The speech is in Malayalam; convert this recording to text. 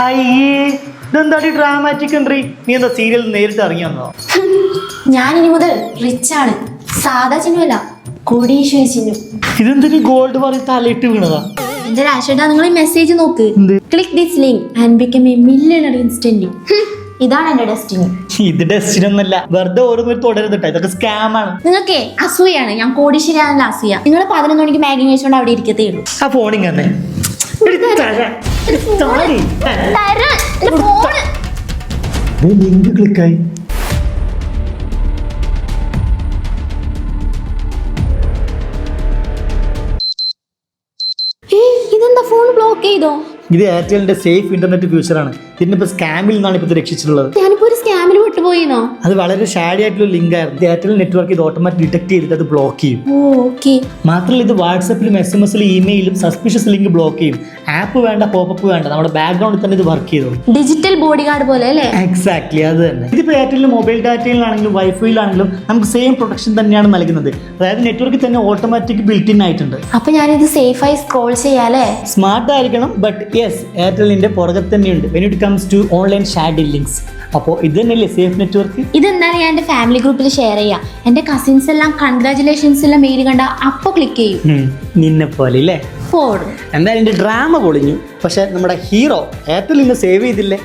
അയ്യേ ഇതെന്താടി ഡ്രാമാറ്റിക് എൻട്രി. നീ എന്താ സീരിയൽ നേരിട്ട് ഇറങ്ങി വന്നോ? ഞാനിനി മുതൽ റിച്ച് ആണ്. സാധാ ചിഹ്നമല്ല, കോടീശ്വര ചിഹ്നം. ഇതെന്തിനു ഗോൾഡ് പറഞ്ഞ് തലയിട്ട് വീണതാ? എന്റെ രാശേട്ടാ, നിങ്ങൾ ഈ മെസ്സേജ് നോക്ക്. Click this link and become A millionaire instantly. ഇതാണ് എന്റെ ഡെസ്റ്റിനി. ഇത് ഡെസ്റ്റിനി ഒന്നല്ല, വെറുതെ ഓരോന്നും തുടരുന്നുട്ടോ, ഇതൊക്കെ സ്കാം ആണ്. നിങ്ങൾക്കേ അസൂയാണ്, ഞാൻ കോടീശ്വരാണല്ലോ അസൂയ. നിങ്ങൾ 11 മണിക്ക് മാഗി കഴിച്ചുകൊണ്ട് അവിടെ ഇരിക്കത്തേ ഉള്ളൂ. ആ ഫോണിങ് തന്നെ ലിങ്ക് ക്ലിക്കായി. ഇതെന്താ ഫോൺ ബ്ലോക്ക് ചെയ്തോ? ഇത് എയർടെലിന്റെ സേഫ് ഇന്റർനെറ്റ് ഫ്യൂച്ചർ ആണ്. ഇതിനിപ്പോ സ്കാമിൽ നിന്നാണ് ഇപ്പൊ രക്ഷിച്ചിട്ടുള്ളത്. ഞാനിപ്പോ ഒരു സ്കാമിൽ വിട്ടുപോയിന്നോ? അത് വളരെ ഷാഡി ആയിട്ടുള്ള ലിങ്ക് ആയിരുന്നു. എയർടെൽ നെറ്റ്വർക്ക് ഇത് ഓട്ടോമാറ്റിക് ഡിറ്റക്ട് ചെയ്തിട്ട് അത് ബ്ലോക്ക് ചെയ്യും. ഓക്കെ. മാത്രമല്ല ഇത് വാട്സപ്പിലും SMS-ലും ഇമെയിലും സസ്പിഷ്യസ് ലിങ്ക് ബ്ലോക്ക് ചെയ്യും. ആപ്പ് വേണ്ട, പോപ്പപ്പ് വേണ്ട, നമ്മുടെ ബാക്ക്ഗ്രൗണ്ടിൽ തന്നെ ഇത് വർക്ക് ചെയ്തോളും. ഡിജിറ്റൽ ബോഡി ഗാർഡ് പോലെ അല്ലേ? എക്സാക്ട്ലി അത് തന്നെ. ഇതിപ്പോൾ എയർടെലിന്റെ മൊബൈൽ ഡാറ്റയിലാണെങ്കിലും വൈഫൈയിലാണെങ്കിലും നമുക്ക് സെയിം പ്രൊട്ടക്ഷൻ തന്നെയാണ് നൽകുന്നത്. അതായത് നെറ്റ്വർക്കിൽ തന്നെ ഓട്ടോമാറ്റിക് ബിൽറ്റ് ഇൻ ആയിട്ടുണ്ട്. അപ്പൊ ഞാനിത് സേഫായി സ്ക്രോൾ ചെയ്യാല്ലേ? സ്മാർട്ട് ആയിരിക്കണം, ബട്ട് യെസ്, എയർടെലിന്റെ പുറകെ തന്നെയുണ്ട് when it comes to online shady links. അപ്പോൾ ഇത് തന്നെയല്ലേ സേഫ് നെറ്റ്വർക്ക്? ഇതെന്താണ് ഞാൻ എൻ്റെ ഫാമിലി ഗ്രൂപ്പിൽ ഷെയർ ചെയ്യാം. എൻ്റെ കസിൻസ് എല്ലാം കൺഗ്രാറ്റുലേഷൻസ് എല്ലാം മെയിൽ കണ്ട അപ്പോൾ ക്ലിക്ക് ചെയ്യും. നിന്നെ പോലെ അല്ലേ? ഫോൺ എന്തായാലും എൻ്റെ ഡ്രാമ പൊളിഞ്ഞു. പക്ഷെ നമ്മുടെ ഹീറോ എയർടെൽ ഇന്ന് സേവ് ചെയ്തില്ലേ?